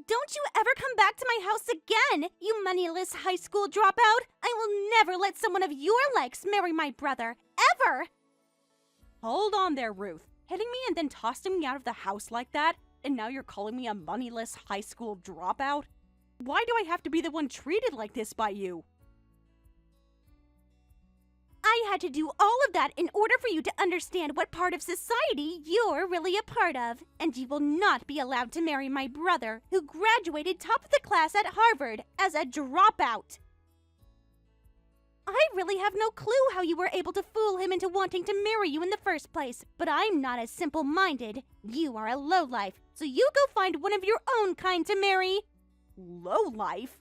Don't you ever come back to my house again, you moneyless high school dropout! I will never let someone of your likes marry my brother, ever! Hold on there, Ruth. Hitting me and then tossing me out of the house like that? And now you're calling me a moneyless high school dropout? Why do I have to be the one treated like this by you? I had to do all of that in order for you to understand what part of society you're really a part of. And you will not be allowed to marry my brother, who graduated top of the class at Harvard as a dropout. I really have no clue how you were able to fool him into wanting to marry you in the first place, but I'm not as simple-minded. You are a lowlife, so you go find one of your own kind to marry. Lowlife?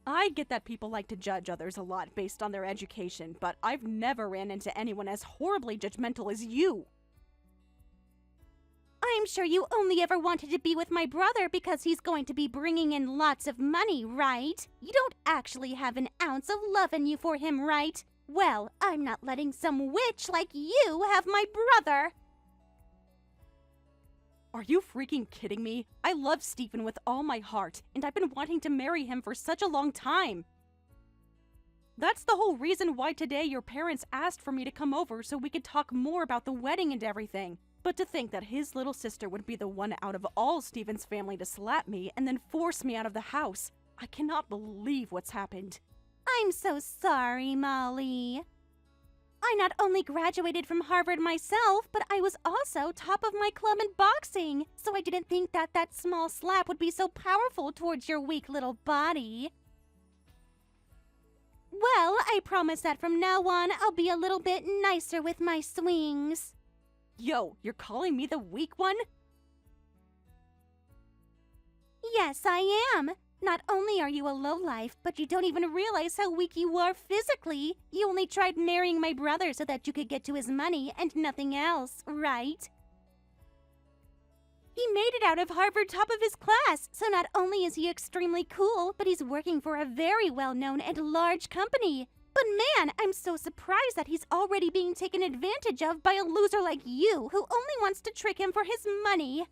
I get that people like to judge others a lot based on their education, but I've never ran into anyone as horribly judgmental as you. I'm sure you only ever wanted to be with my brother because he's going to be bringing in lots of money, right? You don't actually have an ounce of love in you for him, right? Well, I'm not letting some witch like you have my brother. Are you freaking kidding me? I love Stephen with all my heart, and I've been wanting to marry him for such a long time. That's the whole reason why today your parents asked for me to come over so we could talk more about the wedding and everything. But to think that his little sister would be the one out of all Stephen's family to slap me and then force me out of the house. I cannot believe what's happened. I'm so sorry, Molly. I not only graduated from Harvard myself, but I was also top of my club in boxing, so I didn't think that small slap would be so powerful towards your weak little body. Well, I promise that from now on, I'll be a little bit nicer with my swings. Yo, you're calling me the weak one? Yes, I am. Not only are you a lowlife, but you don't even realize how weak you are physically. You only tried marrying my brother so that you could get to his money and nothing else, right? He made it out of Harvard top of his class, so not only is he extremely cool, but he's working for a very well-known and large company. But man, I'm so surprised that he's already being taken advantage of by a loser like you, who only wants to trick him for his money.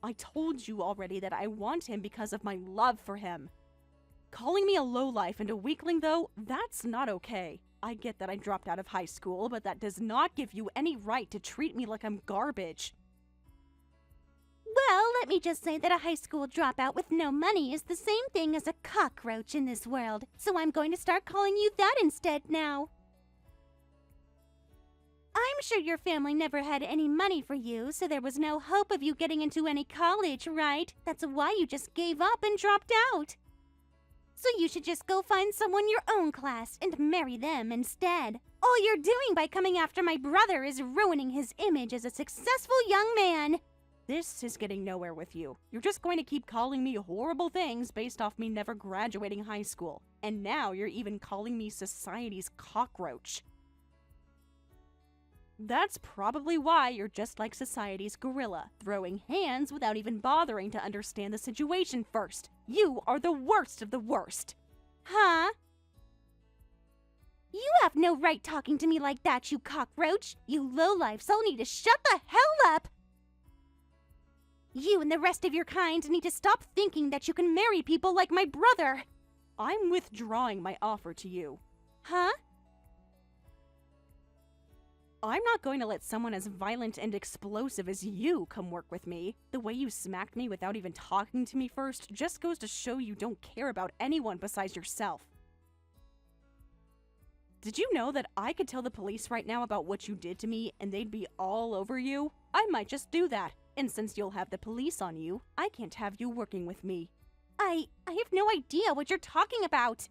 I told you already that I want him because of my love for him. Calling me a lowlife and a weakling, though, that's not okay. I get that I dropped out of high school, but that does not give you any right to treat me like I'm garbage. Well, let me just say that a high school dropout with no money is the same thing as a cockroach in this world, so I'm going to start calling you that instead now. I'm sure your family never had any money for you, so there was no hope of you getting into any college, right? That's why you just gave up and dropped out. So you should just go find someone your own class and marry them instead. All you're doing by coming after my brother is ruining his image as a successful young man. This is getting nowhere with you. You're just going to keep calling me horrible things based off me never graduating high school. And now you're even calling me society's cockroach. That's probably why you're just like society's gorilla, throwing hands without even bothering to understand the situation first. You are the worst of the worst. Huh? You have no right talking to me like that, you cockroach. You lowlifes all need to shut the hell up. You and the rest of your kind need to stop thinking that you can marry people like my brother. I'm withdrawing my offer to you. Huh? I'm not going to let someone as violent and explosive as you come work with me. The way you smacked me without even talking to me first just goes to show you don't care about anyone besides yourself. Did you know that I could tell the police right now about what you did to me and they'd be all over you? I might just do that. And since you'll have the police on you, I can't have you working with me. I have no idea what you're talking about.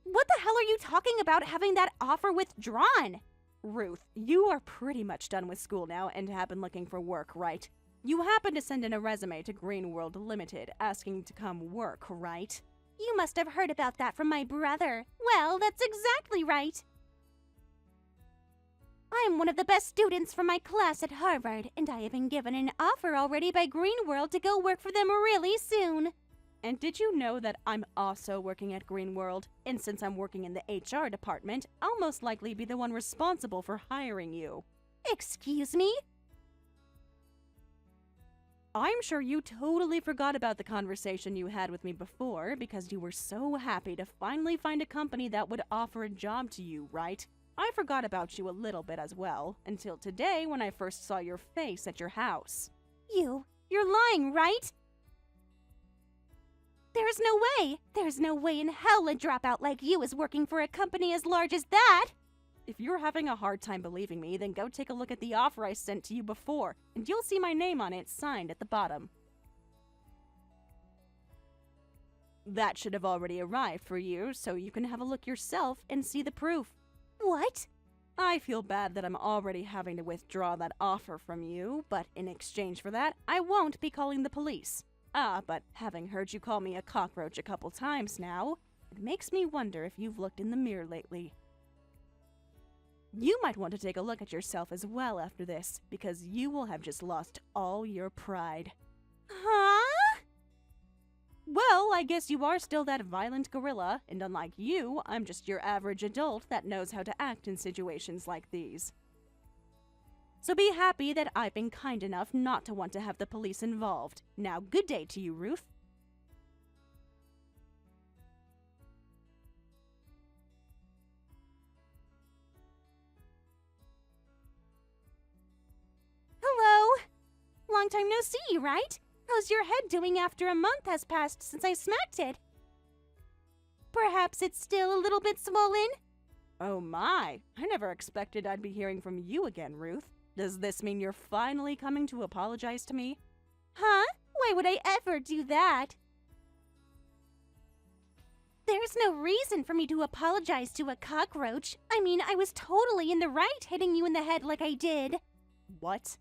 What the hell are you talking about having that offer withdrawn? Ruth, you are pretty much done with school now and have been looking for work, right? You happened to send in a resume to Green World Limited asking to come work, right? You must have heard about that from my brother. Well, that's exactly right. I'm one of the best students from my class at Harvard, and I have been given an offer already by Green World to go work for them really soon. And did you know that I'm also working at Green World? And since I'm working in the HR department, I'll most likely be the one responsible for hiring you. Excuse me? I'm sure you totally forgot about the conversation you had with me before because you were so happy to finally find a company that would offer a job to you, right? I forgot about you a little bit as well, until today when I first saw your face at your house. You're lying, right? There's no way in hell a dropout like you is working for a company as large as that! If you're having a hard time believing me, then go take a look at the offer I sent to you before, and you'll see my name on it signed at the bottom. That should have already arrived for you, so you can have a look yourself and see the proof. What? I feel bad that I'm already having to withdraw that offer from you, but in exchange for that, I won't be calling the police. But having heard you call me a cockroach a couple times now, it makes me wonder if you've looked in the mirror lately. You might want to take a look at yourself as well after this, because you will have just lost all your pride. Huh? Well, I guess you are still that violent gorilla, and unlike you, I'm just your average adult that knows how to act in situations like these. So be happy that I've been kind enough not to want to have the police involved. Now, good day to you, Ruth. Hello? Long time no see, right? How's your head doing after a month has passed since I smacked it? Perhaps it's still a little bit swollen? Oh my, I never expected I'd be hearing from you again, Ruth. Does this mean you're finally coming to apologize to me? Huh? Why would I ever do that? There's no reason for me to apologize to a cockroach. I mean, I was totally in the right hitting you in the head like I did. What?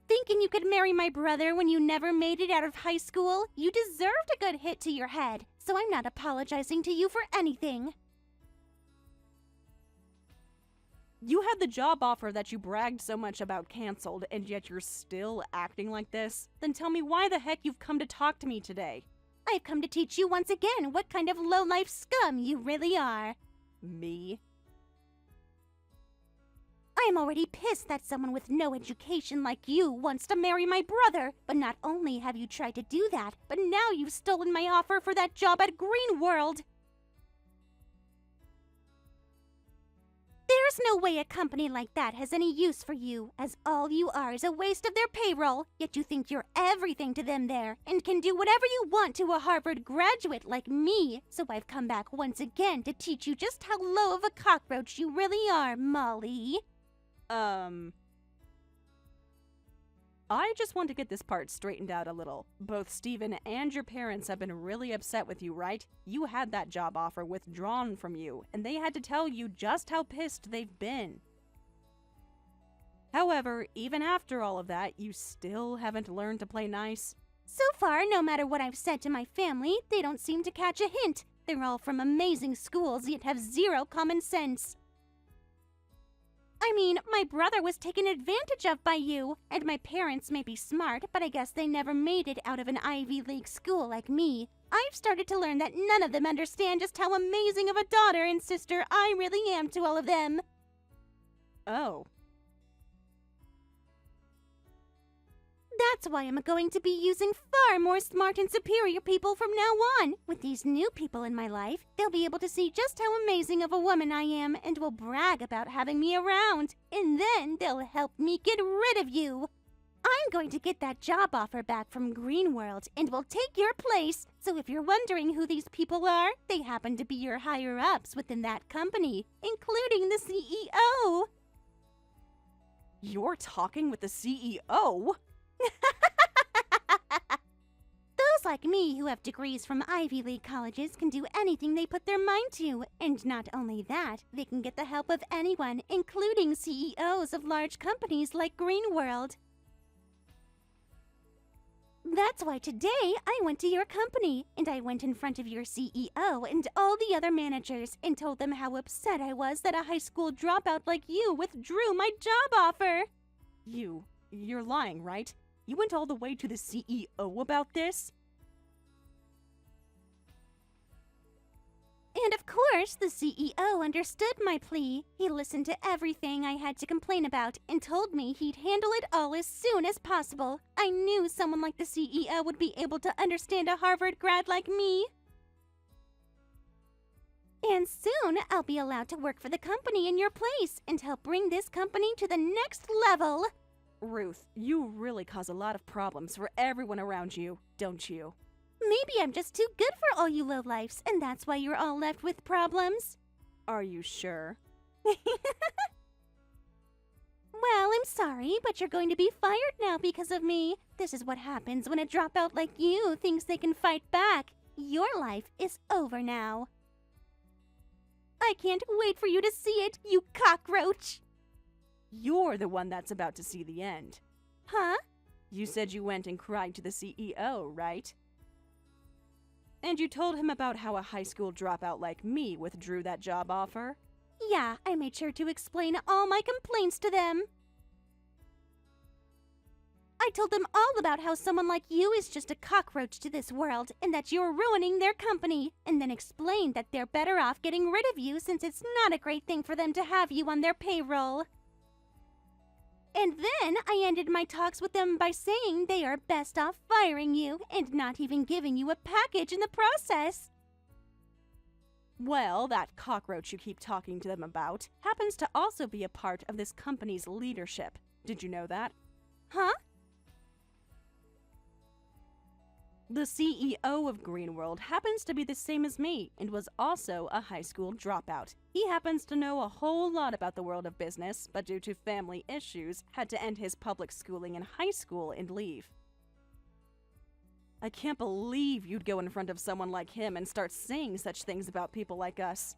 Thinking you could marry my brother when you never made it out of high school? You deserved a good hit to your head, so I'm not apologizing to you for anything. You had the job offer that you bragged so much about canceled, and yet you're still acting like this? Then tell me why the heck you've come to talk to me today. I've come to teach you once again what kind of low-life scum you really are. Me? I'm already pissed that someone with no education like you wants to marry my brother. But not only have you tried to do that, but now you've stolen my offer for that job at Green World. There's no way a company like that has any use for you, as all you are is a waste of their payroll, yet you think you're everything to them there, and can do whatever you want to a Harvard graduate like me. So I've come back once again to teach you just how low of a cockroach you really are, Molly. I just want to get this part straightened out a little. Both Steven and your parents have been really upset with you, right? You had that job offer withdrawn from you, and they had to tell you just how pissed they've been. However, even after all of that, you still haven't learned to play nice. So far, no matter what I've said to my family, they don't seem to catch a hint. They're all from amazing schools, yet have zero common sense. I mean, my brother was taken advantage of by you, and my parents may be smart, but I guess they never made it out of an Ivy League school like me. I've started to learn that none of them understand just how amazing of a daughter and sister I really am to all of them. Oh. That's why I'm going to be using far more smart and superior people from now on. With these new people in my life, they'll be able to see just how amazing of a woman I am and will brag about having me around. And then they'll help me get rid of you. I'm going to get that job offer back from Green World and will take your place. So if you're wondering who these people are, they happen to be your higher-ups within that company, including the CEO. You're talking with the CEO? Those like me who have degrees from Ivy League colleges can do anything they put their mind to. And not only that, they can get the help of anyone, including CEOs of large companies like Green World. That's why today I went to your company, and I went in front of your CEO and all the other managers and told them how upset I was that a high school dropout like you withdrew my job offer. You're lying, right? You went all the way to the CEO about this? And of course, the CEO understood my plea. He listened to everything I had to complain about and told me he'd handle it all as soon as possible. I knew someone like the CEO would be able to understand a Harvard grad like me. And soon, I'll be allowed to work for the company in your place and help bring this company to the next level. Ruth, you really cause a lot of problems for everyone around you, don't you? Maybe I'm just too good for all you lowlifes, and that's why you're all left with problems. Are you sure? Well, I'm sorry, but you're going to be fired now because of me. This is what happens when a dropout like you thinks they can fight back. Your life is over now. I can't wait for you to see it, you cockroach! You're the one that's about to see the end. Huh? You said you went and cried to the CEO, right? And you told him about how a high school dropout like me withdrew that job offer? Yeah, I made sure to explain all my complaints to them. I told them all about how someone like you is just a cockroach to this world and that you're ruining their company, and then explained that they're better off getting rid of you since it's not a great thing for them to have you on their payroll. And then I ended my talks with them by saying they are best off firing you and not even giving you a package in the process. Well, that cockroach you keep talking to them about happens to also be a part of this company's leadership. Did you know that? Huh? The CEO of Greenworld happens to be the same as me and was also a high school dropout. He happens to know a whole lot about the world of business, but due to family issues, had to end his public schooling in high school and leave. I can't believe you'd go in front of someone like him and start saying such things about people like us.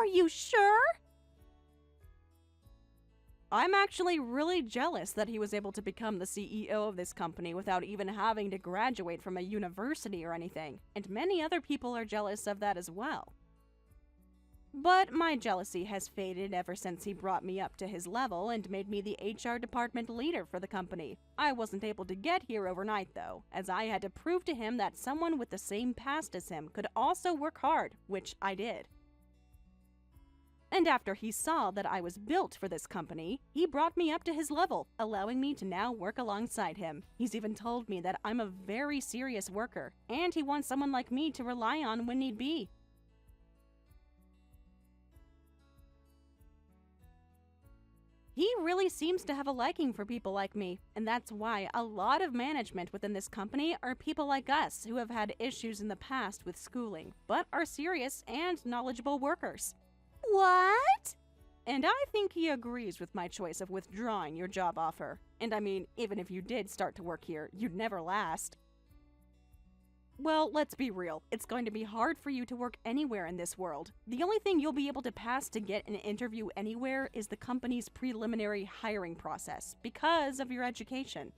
Are you sure? I'm actually really jealous that he was able to become the CEO of this company without even having to graduate from a university or anything, and many other people are jealous of that as well. But my jealousy has faded ever since he brought me up to his level and made me the HR department leader for the company. I wasn't able to get here overnight though, as I had to prove to him that someone with the same past as him could also work hard, which I did. And after he saw that I was built for this company, he brought me up to his level, allowing me to now work alongside him. He's even told me that I'm a very serious worker, and he wants someone like me to rely on when need be. He really seems to have a liking for people like me, and that's why a lot of management within this company are people like us who have had issues in the past with schooling, but are serious and knowledgeable workers. What? And I think he agrees with my choice of withdrawing your job offer. And I mean, even if you did start to work here, you'd never last. Well, let's be real. It's going to be hard for you to work anywhere in this world. The only thing you'll be able to pass to get an interview anywhere is the company's preliminary hiring process because of your education.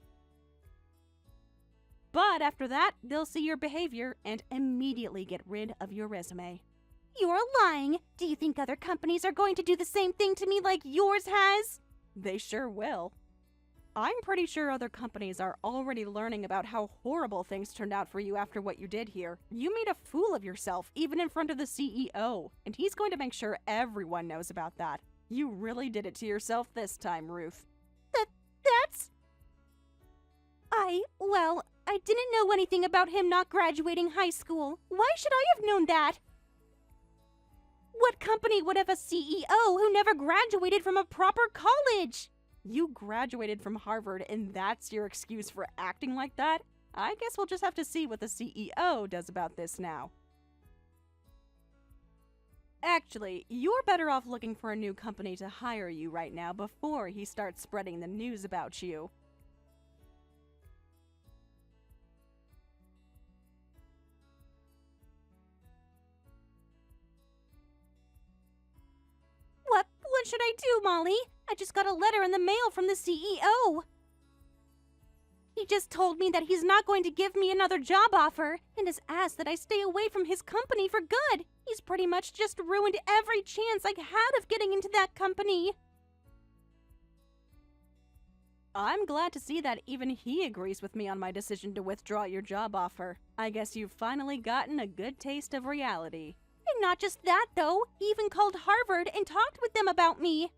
But after that, they'll see your behavior and immediately get rid of your resume. You're lying. Do you think other companies are going to do the same thing to me like yours has? They sure will. I'm pretty sure other companies are already learning about how horrible things turned out for you after what you did here. You made a fool of yourself, even in front of the CEO, and he's going to make sure everyone knows about that. You really did it to yourself this time, Ruth. That's... Well, I didn't know anything about him not graduating high school. Why should I have known that? What company would have a CEO who never graduated from a proper college? You graduated from Harvard and that's your excuse for acting like that? I guess we'll just have to see what the CEO does about this now. Actually, you're better off looking for a new company to hire you right now before he starts spreading the news about you. What should I do, Molly? I just got a letter in the mail from the CEO. He just told me that he's not going to give me another job offer and has asked that I stay away from his company for good. He's pretty much just ruined every chance I had of getting into that company. I'm glad to see that even he agrees with me on my decision to withdraw your job offer. I guess you've finally gotten a good taste of reality. Not just that, though. He even called Harvard and talked with them about me.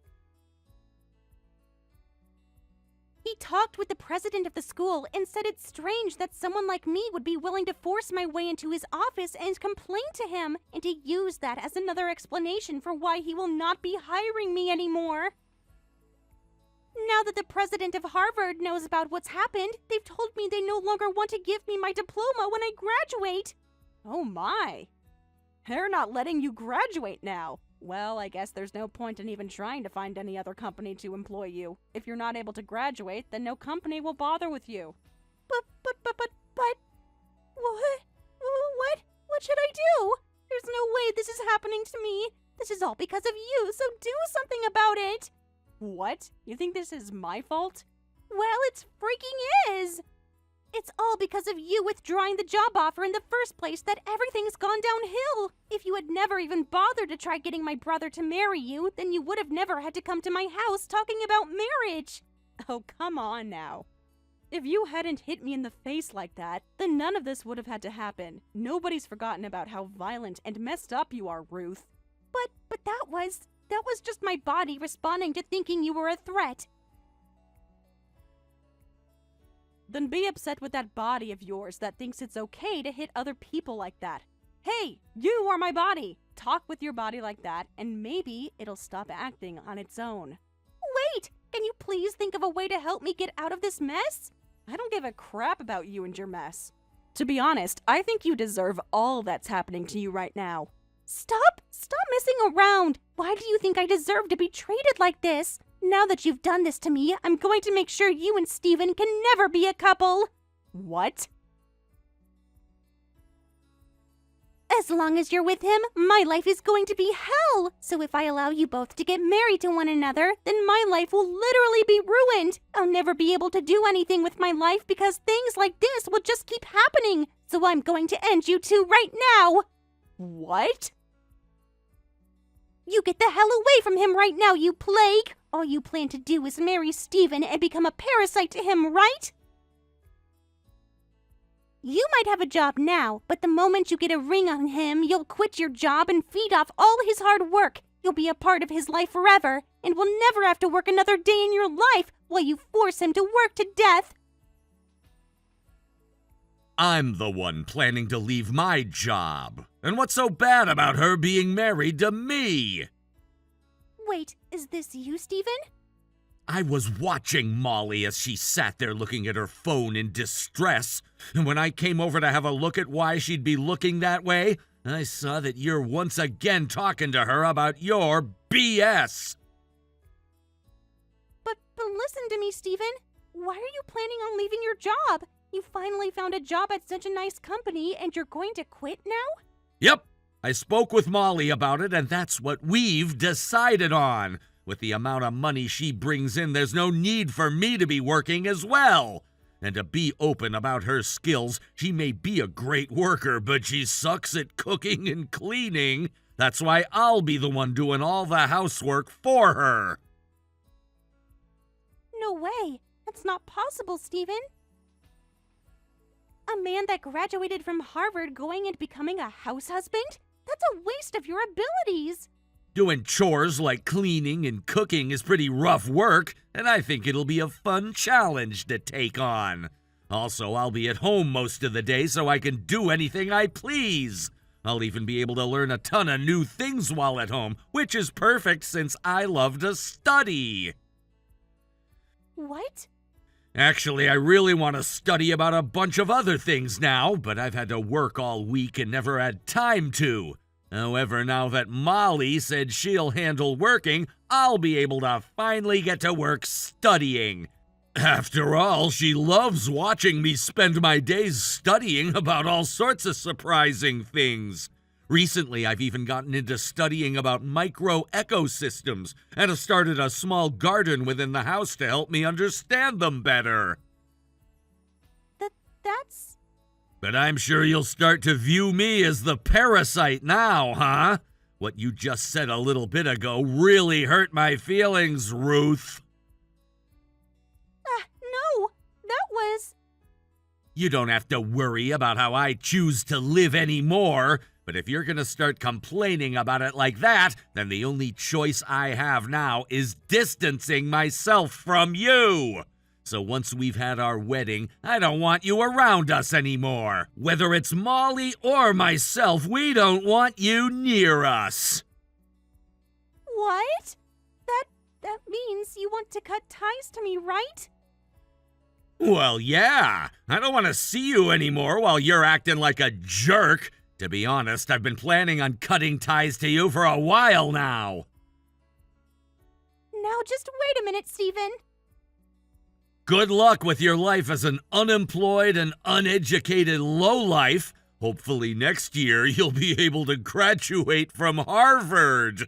He talked with the president of the school and said it's strange that someone like me would be willing to force my way into his office and complain to him, and he used that as another explanation for why he will not be hiring me anymore. Now that the president of Harvard knows about what's happened, they've told me they no longer want to give me my diploma when I graduate. Oh my. They're not letting you graduate now. Well, I guess there's no point in even trying to find any other company to employ you. If you're not able to graduate, then no company will bother with you. But, what should I do? There's no way this is happening to me. This is all because of you, so do something about it. What? You think this is my fault? Well, it's freaking is. It's all because of you withdrawing the job offer in the first place that everything's gone downhill. If you had never even bothered to try getting my brother to marry you, then you would have never had to come to my house talking about marriage. Oh, come on now. If you hadn't hit me in the face like that, then none of this would have had to happen. Nobody's forgotten about how violent and messed up you are, Ruth. But that was just my body responding to thinking you were a threat. Then be upset with that body of yours that thinks it's okay to hit other people like that. Hey, you are my body! Talk with your body like that, and maybe it'll stop acting on its own. Wait! Can you please think of a way to help me get out of this mess? I don't give a crap about you and your mess. To be honest, I think you deserve all that's happening to you right now. Stop messing around! Why do you think I deserve to be treated like this? Now that you've done this to me, I'm going to make sure you and Steven can never be a couple. What? As long as you're with him, my life is going to be hell. So if I allow you both to get married to one another, then my life will literally be ruined. I'll never be able to do anything with my life because things like this will just keep happening. So I'm going to end you two right now. What? You get the hell away from him right now, you plague! All you plan to do is marry Steven and become a parasite to him, right? You might have a job now, but the moment you get a ring on him, you'll quit your job and feed off all his hard work. You'll be a part of his life forever, and will never have to work another day in your life while you force him to work to death. I'm the one planning to leave my job. And what's so bad about her being married to me? Wait, is this you, Steven? I was watching Molly as she sat there looking at her phone in distress. And when I came over to have a look at why she'd be looking that way, I saw that you're once again talking to her about your BS. But listen to me, Steven. Why are you planning on leaving your job? You finally found a job at such a nice company and you're going to quit now? Yep, I spoke with Molly about it and that's what we've decided on. With the amount of money she brings in, there's no need for me to be working as well. And to be open about her skills, she may be a great worker, but she sucks at cooking and cleaning. That's why I'll be the one doing all the housework for her. No way. That's not possible, Steven. A man that graduated from Harvard going and becoming a house husband? That's a waste of your abilities. Doing chores like cleaning and cooking is pretty rough work, and I think it'll be a fun challenge to take on. Also, I'll be at home most of the day so I can do anything I please. I'll even be able to learn a ton of new things while at home, which is perfect since I love to study. What? Actually, I really want to study about a bunch of other things now, but I've had to work all week and never had time to. However, now that Molly said she'll handle working, I'll be able to finally get to work studying. After all, she loves watching me spend my days studying about all sorts of surprising things. Recently, I've even gotten into studying about micro-ecosystems and have started a small garden within the house to help me understand them better. That's... But I'm sure you'll start to view me as the parasite now, huh? What you just said a little bit ago really hurt my feelings, Ruth. No, that was... You don't have to worry about how I choose to live anymore, But if you're gonna start complaining about it like that, then the only choice I have now is distancing myself from you. So once we've had our wedding, I don't want you around us anymore. Whether it's Molly or myself, we don't want you near us. What? That means you want to cut ties to me, right? Well, yeah. I don't want to see you anymore while you're acting like a jerk. To be honest, I've been planning on cutting ties to you for a while now. Now just wait a minute, Stephen. Good luck with your life as an unemployed and uneducated lowlife. Hopefully next year you'll be able to graduate from Harvard.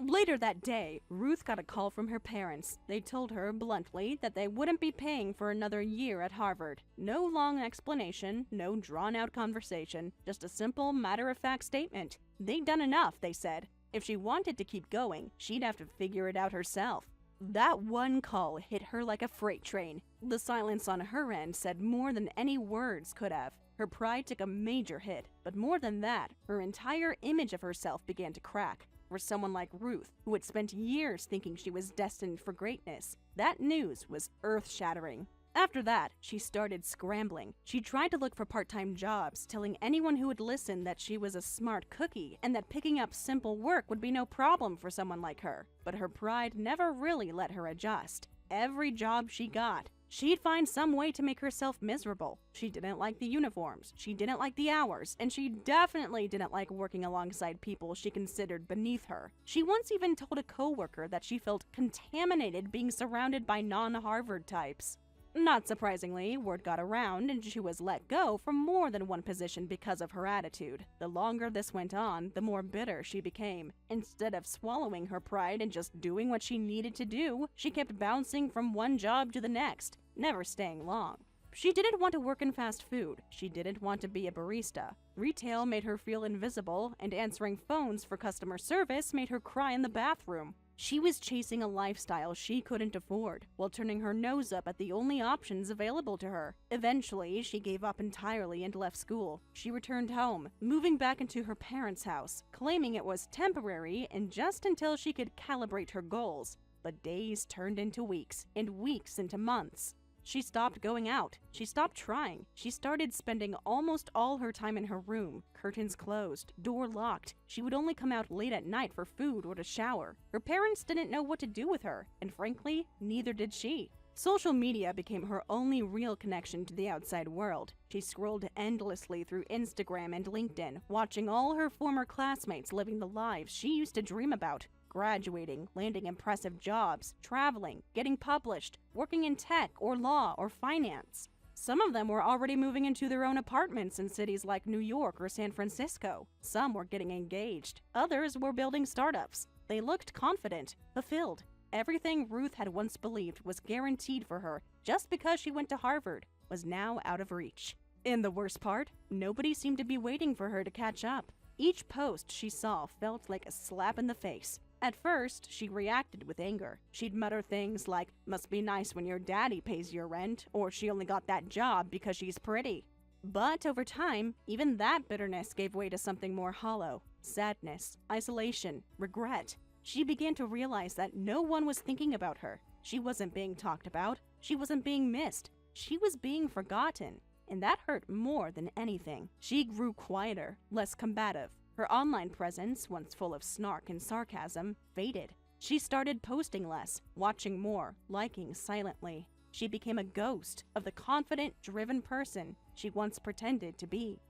Later that day, Ruth got a call from her parents. They told her bluntly that they wouldn't be paying for another year at Harvard. No long explanation, no drawn-out conversation, just a simple, matter-of-fact statement. They'd done enough, they said. If she wanted to keep going, she'd have to figure it out herself. That one call hit her like a freight train. The silence on her end said more than any words could have. Her pride took a major hit, but more than that, her entire image of herself began to crack. For someone like Ruth, who had spent years thinking she was destined for greatness, that news was earth-shattering. After that, she started scrambling. She tried to look for part-time jobs, telling anyone who would listen that she was a smart cookie and that picking up simple work would be no problem for someone like her. But her pride never really let her adjust. Every job she got, she'd find some way to make herself miserable. She didn't like the uniforms, she didn't like the hours, and she definitely didn't like working alongside people she considered beneath her. She once even told a coworker that she felt contaminated being surrounded by non-Harvard types. Not surprisingly, word got around and she was let go from more than one position because of her attitude. The longer this went on, the more bitter she became. Instead of swallowing her pride and just doing what she needed to do, she kept bouncing from one job to the next, never staying long. She didn't want to work in fast food. She didn't want to be a barista. Retail made her feel invisible, and answering phones for customer service made her cry in the bathroom. She was chasing a lifestyle she couldn't afford, while turning her nose up at the only options available to her. Eventually, she gave up entirely and left school. She returned home, moving back into her parents' house, claiming it was temporary and just until she could calibrate her goals. But days turned into weeks, and weeks into months. She stopped going out. She stopped trying. She started spending almost all her time in her room, curtains closed, door locked. She would only come out late at night for food or to shower. Her parents didn't know what to do with her, and frankly, neither did she. Social media became her only real connection to the outside world. She scrolled endlessly through Instagram and LinkedIn, watching all her former classmates living the lives she used to dream about. Graduating, landing impressive jobs, traveling, getting published, working in tech or law or finance. Some of them were already moving into their own apartments in cities like New York or San Francisco. Some were getting engaged. Others were building startups. They looked confident, fulfilled. Everything Ruth had once believed was guaranteed for her just because she went to Harvard was now out of reach. And the worst part, nobody seemed to be waiting for her to catch up. Each post she saw felt like a slap in the face. At first, she reacted with anger. She'd mutter things like, "Must be nice when your daddy pays your rent," or "She only got that job because she's pretty." But over time, even that bitterness gave way to something more hollow: sadness, isolation, regret. She began to realize that no one was thinking about her. She wasn't being talked about. She wasn't being missed. She was being forgotten. And that hurt more than anything. She grew quieter, less combative. Her online presence, once full of snark and sarcasm, faded. She started posting less, watching more, liking silently. She became a ghost of the confident, driven person she once pretended to be.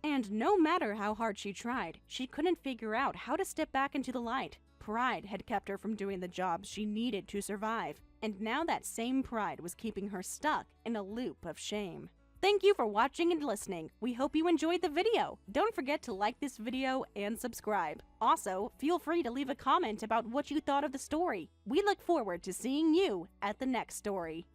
And no matter how hard she tried, she couldn't figure out how to step back into the light. Pride had kept her from doing the jobs she needed to survive, and now that same pride was keeping her stuck in a loop of shame. Thank you for watching and listening. We hope you enjoyed the video. Don't forget to like this video and subscribe. Also, feel free to leave a comment about what you thought of the story. We look forward to seeing you at the next story.